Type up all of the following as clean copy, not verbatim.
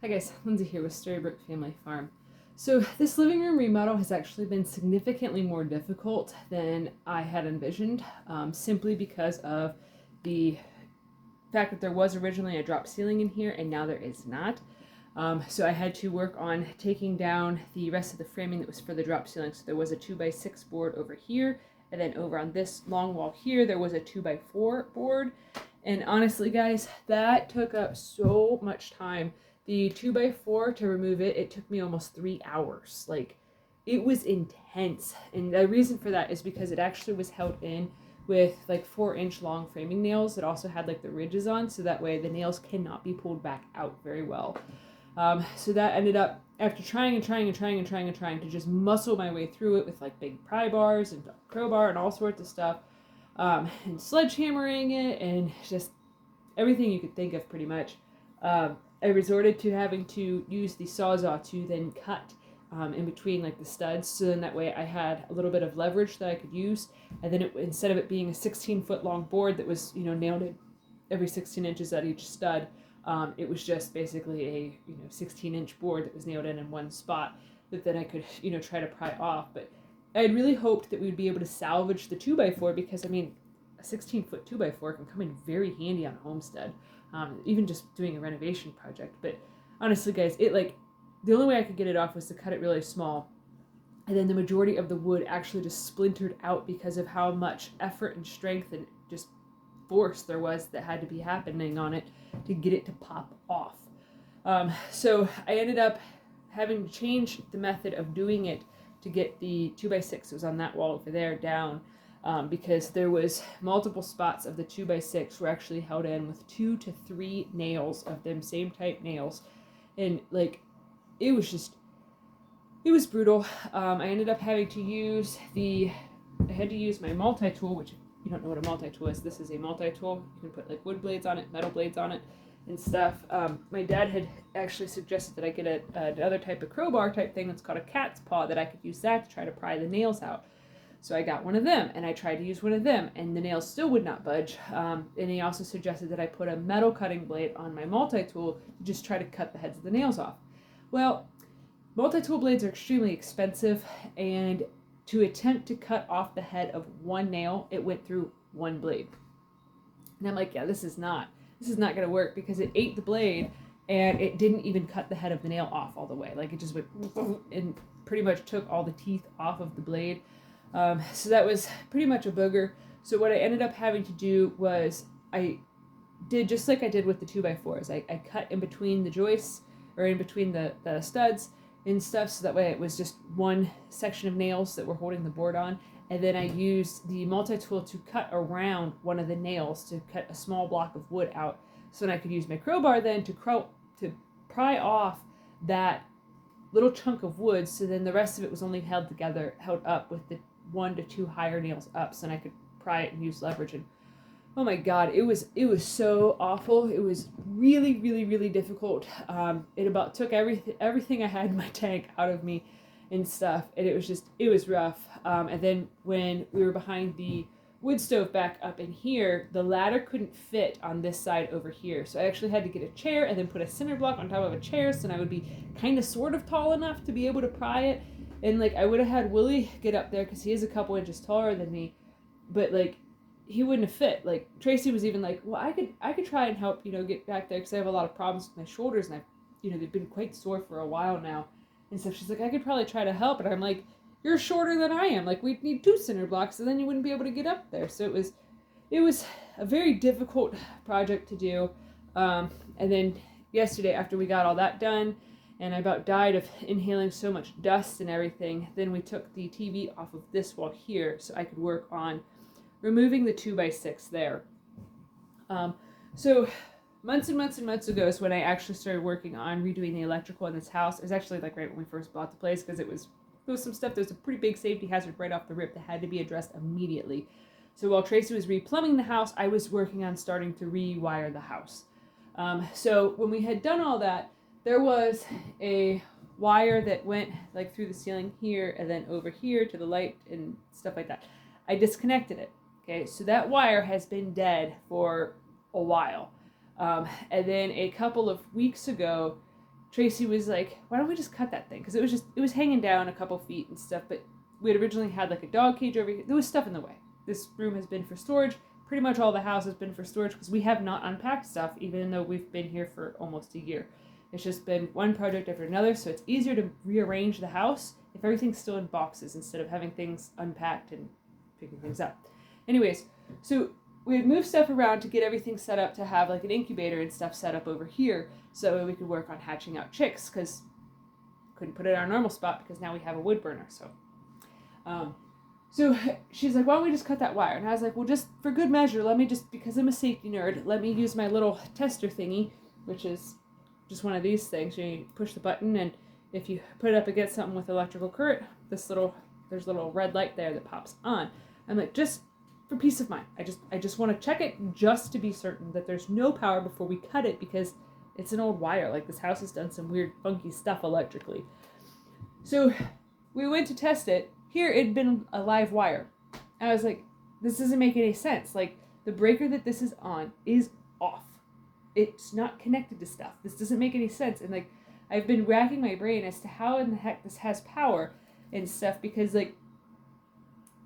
Hi guys, Lindsay here with Storybrooke Family Farm. So this living room remodel has actually been significantly more difficult than I had envisioned, simply because of the fact that there was originally a drop ceiling in here and now there is not. So I had to work on taking down the rest of the framing that was for the drop ceiling. So there was a 2x6 board over here, and then over on this long wall here there was a 2x4 board. And honestly guys, that took up so much time. The 2x4, to remove it, it took me almost 3 hours. Like, it was intense. And the reason for that is because it actually was held in with like 4-inch long framing nails that also had like the ridges on, so that way the nails cannot be pulled back out very well. So that ended up, after trying to just muscle my way through it with like big pry bars and crowbar and all sorts of stuff, and sledgehammering it and just everything you could think of pretty much. I resorted to having to use the Sawzall to then cut in between like the studs, so then that way I had a little bit of leverage that I could use, and then instead of it being a 16-foot long board that was nailed in every 16 inches at each stud, it was just basically a 16-inch board that was nailed in one spot that then I could try to pry off. But I had really hoped that we'd be able to salvage the 2x4, because I mean a 16-foot 2x4 can come in very handy on a homestead, even just doing a renovation project. But honestly guys, the only way I could get it off was to cut it really small, and then the majority of the wood actually just splintered out because of how much effort and strength and just force there was that had to be happening on it to get it to pop off. So I ended up having to change the method of doing it to get the 2x6 that was on that wall over there down, because there was multiple spots of the 2x6 were actually held in with 2 to 3 nails of them same type nails, and like it was brutal. I ended up having to use my multi-tool, which if you don't know what a multi-tool is, this is a multi-tool. You can put like wood blades on it, metal blades on it, and stuff. My dad had actually suggested that I get another type of crowbar type thing that's called a cat's paw, that I could use that to try to pry the nails out. So I got one of them, and I tried to use one of them, and the nails still would not budge. And he also suggested that I put a metal cutting blade on my multi-tool to just try to cut the heads of the nails off. Well, multi-tool blades are extremely expensive, and to attempt to cut off the head of one nail, it went through one blade. And I'm like, yeah, this is not going to work, because it ate the blade and it didn't even cut the head of the nail off all the way. Like, it just went and pretty much took all the teeth off of the blade. So that was pretty much a booger. So what I ended up having to do was I did just like I did with the 2x4s. I cut in between the joists, or in between the studs and stuff, so that way it was just one section of nails that were holding the board on. And then I used the multi-tool to cut around one of the nails to cut a small block of wood out, so then I could use my crowbar then to pry off that little chunk of wood, so then the rest of it was only held up with the 1 to 2 higher nails up, so then I could pry it and use leverage. And oh my god, it was so awful. It was really, really, really difficult. It about took everything I had in my tank out of me and stuff, and it was rough. And then when we were behind the wood stove back up in here, the ladder couldn't fit on this side over here, so I actually had to get a chair and then put a cinder block on top of a chair, so then I would be kind of sort of tall enough to be able to pry it. And like, I would have had Willie get up there because he is a couple inches taller than me, but like, he wouldn't have fit. Like, Tracy was even like, well, I could try and help, get back there, because I have a lot of problems with my shoulders, and they've been quite sore for a while now. And so she's like, I could probably try to help. And I'm like, you're shorter than I am. Like, we'd need 2 cinder blocks, and then you wouldn't be able to get up there. So it was a very difficult project to do. And then yesterday, after we got all that done, and I about died of inhaling so much dust and everything, then we took the TV off of this wall here so I could work on removing the 2x6 there. So months and months and months ago is when I actually started working on redoing the electrical in this house. It was actually like right when we first bought the place, because there was some stuff. There was a pretty big safety hazard right off the rip that had to be addressed immediately. So while Tracy was replumbing the house, I was working on starting to rewire the house. So when we had done all that, there was a wire that went like through the ceiling here and then over here to the light and stuff like that. I disconnected it. Okay, so that wire has been dead for a while. And then a couple of weeks ago, Tracy was like, why don't we just cut that thing? Because it was hanging down a couple feet and stuff, but we had originally had like a dog cage over here. There was stuff in the way. This room has been for storage. Pretty much all the house has been for storage because we have not unpacked stuff, even though we've been here for almost a year. It's just been one project after another, so it's easier to rearrange the house if everything's still in boxes instead of having things unpacked and picking things up. Anyways, so we had moved stuff around to get everything set up to have like an incubator and stuff set up over here so we could work on hatching out chicks because couldn't put it in our normal spot because now we have a wood burner. So she's like, why don't we just cut that wire? And I was like, well, just for good measure, because I'm a safety nerd, let me use my little tester thingy, which is just one of these things. You push the button, and if you put it up against something with electrical current, there's a little red light there that pops on. I'm like, just for peace of mind, I just want to check it just to be certain that there's no power before we cut it because it's an old wire. Like, this house has done some weird, funky stuff electrically. So we went to test it. Here, it'd been a live wire. And I was like, this doesn't make any sense. Like, the breaker that this is on is off. It's not connected to stuff. This doesn't make any sense. And, like, I've been racking my brain as to how in the heck this has power and stuff because, like,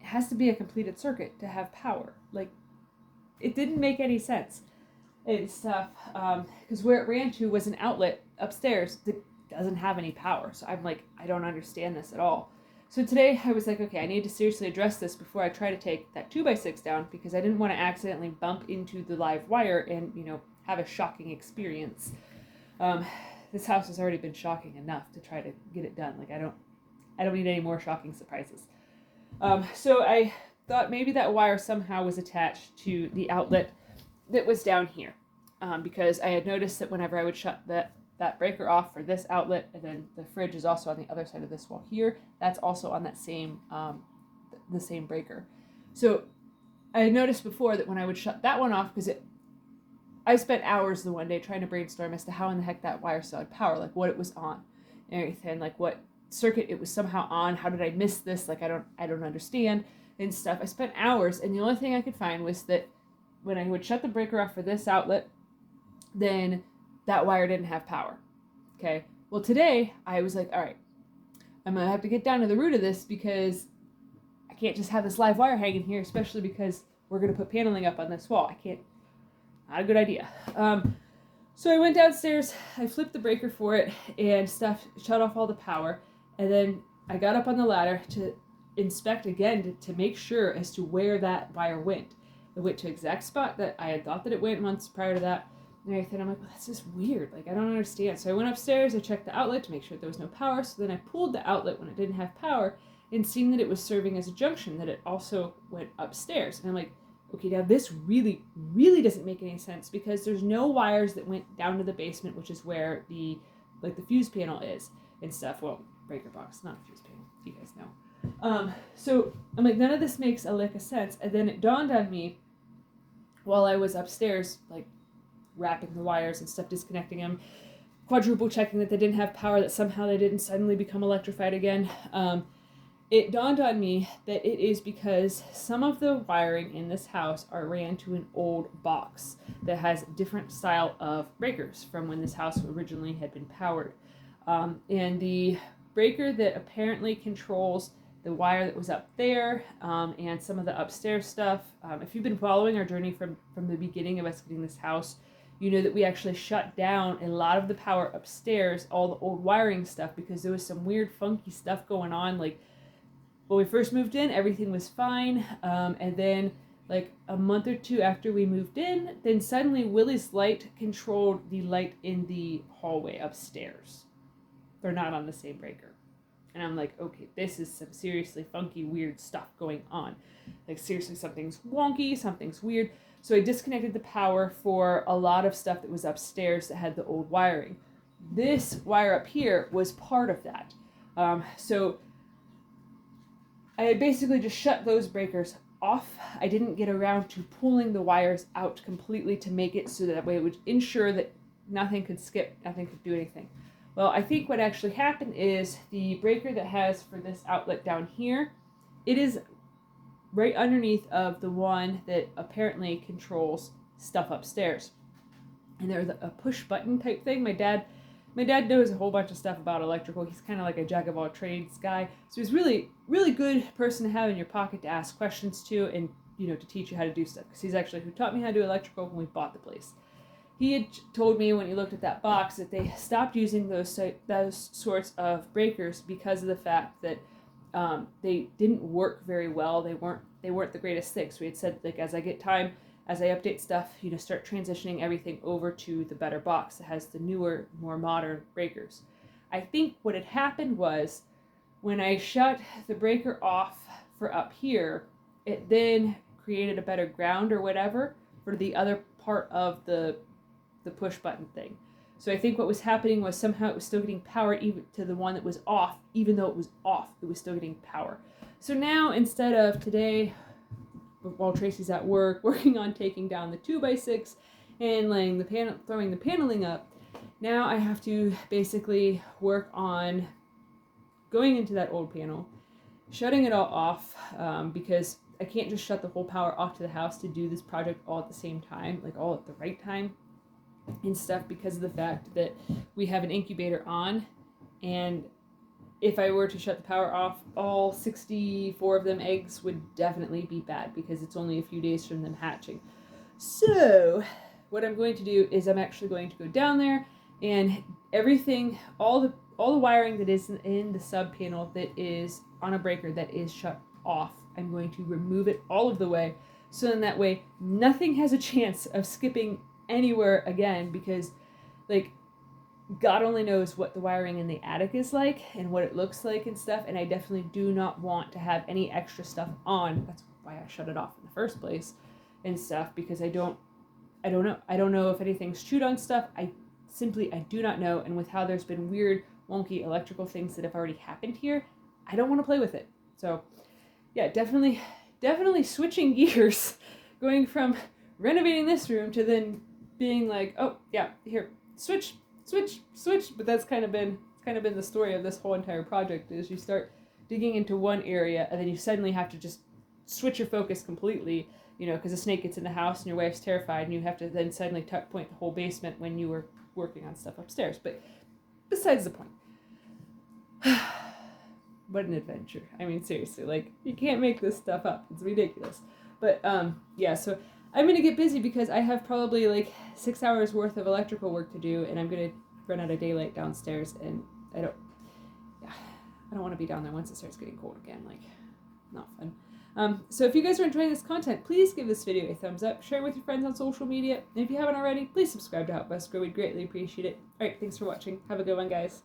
it has to be a completed circuit to have power. Like, it didn't make any sense and stuff. Because where it ran to was an outlet upstairs that doesn't have any power. So I'm like, I don't understand this at all. So today I was like, okay, I need to seriously address this before I try to take that 2x6 down because I didn't want to accidentally bump into the live wire and, have a shocking experience. This house has already been shocking enough to try to get it done. Like, I don't need any more shocking surprises. So I thought maybe that wire somehow was attached to the outlet that was down here. Because I had noticed that whenever I would shut that breaker off for this outlet, and then the fridge is also on the other side of this wall here, that's also on that same, the same breaker. So I had noticed before that when I would shut that one off, because I spent hours the one day trying to brainstorm as to how in the heck that wire still had power, like what it was on and everything, like what circuit it was somehow on, how did I miss this, like I don't understand and stuff. I spent hours, and the only thing I could find was that when I would shut the breaker off for this outlet, then that wire didn't have power. Okay. Well, today I was like, all right, I'm going to have to get down to the root of this because I can't just have this live wire hanging here, especially because we're going to put paneling up on this wall. Not a good idea. So I went downstairs, I flipped the breaker for it and stuff, shut off all the power. And then I got up on the ladder to inspect again to make sure as to where that wire went. It went to exact spot that I had thought that it went months prior to that. And everything. I'm like, well, that's just weird. Like, I don't understand. So I went upstairs, I checked the outlet to make sure there was no power. So then I pulled the outlet when it didn't have power and seeing that it was serving as a junction, that it also went upstairs. And I'm like, okay, now this really, really doesn't make any sense because there's no wires that went down to the basement, which is where the fuse panel is and stuff. Well, breaker box, not a fuse panel. You guys know. So I'm like, none of this makes a lick of sense. And then it dawned on me while I was upstairs, like, wrapping the wires and stuff, disconnecting them, quadruple checking that they didn't have power, that somehow they didn't suddenly become electrified again. It dawned on me that it is because some of the wiring in this house ran to an old box that has different style of breakers from when this house originally had been powered. And the breaker that apparently controls the wire that was up there and some of the upstairs stuff, if you've been following our journey from the beginning of us getting this house, you know that we actually shut down a lot of the power upstairs, all the old wiring stuff, because there was some weird funky stuff going on. Like, when we first moved in, everything was fine. And then, like, a month or two after we moved in, then suddenly Willie's light controlled the light in the hallway upstairs. They're not on the same breaker. And I'm like, okay, this is some seriously funky, weird stuff going on. Like, seriously, something's wonky, something's weird. So I disconnected the power for a lot of stuff that was upstairs that had the old wiring. This wire up here was part of that. So I had basically just shut those breakers off. I didn't get around to pulling the wires out completely to make it so that way it would ensure that nothing could skip, nothing could do anything. Well, I think what actually happened is the breaker that has for this outlet down here, it is right underneath of the one that apparently controls stuff upstairs. And there's a push button type thing. My dad My dad knows a whole bunch of stuff about electrical. He's kind of like a jack of all trades guy. So he's really, really good person to have in your pocket to ask questions to and, to teach you how to do stuff. Because he's actually who taught me how to do electrical when we bought the place. He had told me when he looked at that box that they stopped using those sorts of breakers because of the fact that they didn't work very well. They weren't the greatest thing. So we had said, like, as I update stuff, start transitioning everything over to the better box that has the newer, more modern breakers. I think what had happened was when I shut the breaker off for up here, it then created a better ground or whatever for the other part of the push button thing. So I think what was happening was somehow it was still getting power even to the one that was off, even though it was off, it was still getting power. So now instead of today, while Tracy's at work, working on taking down the 2x6 and throwing the paneling up, now I have to basically work on going into that old panel, shutting it all off, because I can't just shut the whole power off to the house to do this project all at the same time, like all at the right time and stuff, because of the fact that we have an incubator on, and if I were to shut the power off, all 64 of them eggs would definitely be bad because it's only a few days from them hatching. So what I'm going to do is I'm actually going to go down there and everything, all the wiring that is in the sub panel that is on a breaker that is shut off, I'm going to remove it all of the way, so in that way nothing has a chance of skipping anywhere again, because like God only knows what the wiring in the attic is like and what it looks like and stuff, and I definitely do not want to have any extra stuff on. That's why I shut it off in the first place and stuff, because I don't know if anything's chewed on stuff. I do not know, and with how there's been weird wonky electrical things that have already happened here, I don't want to play with it. So yeah, definitely switching gears, going from renovating this room to then being like, oh yeah, here, switch, but that's kind of been the story of this whole entire project, is you start digging into one area and then you suddenly have to just switch your focus completely, because a snake gets in the house and your wife's terrified and you have to then suddenly tuck point the whole basement when you were working on stuff upstairs. But besides the point. What an adventure. I mean, seriously, like, you can't make this stuff up. It's ridiculous. But yeah, so I'm going to get busy because I have probably like 6 hours worth of electrical work to do, and I'm going to run out of daylight downstairs, and I don't want to be down there once it starts getting cold again. Like, not fun. So if you guys are enjoying this content, please give this video a thumbs up, share it with your friends on social media, and if you haven't already, please subscribe to help us grow. We'd greatly appreciate it. Alright, thanks for watching. Have a good one, guys.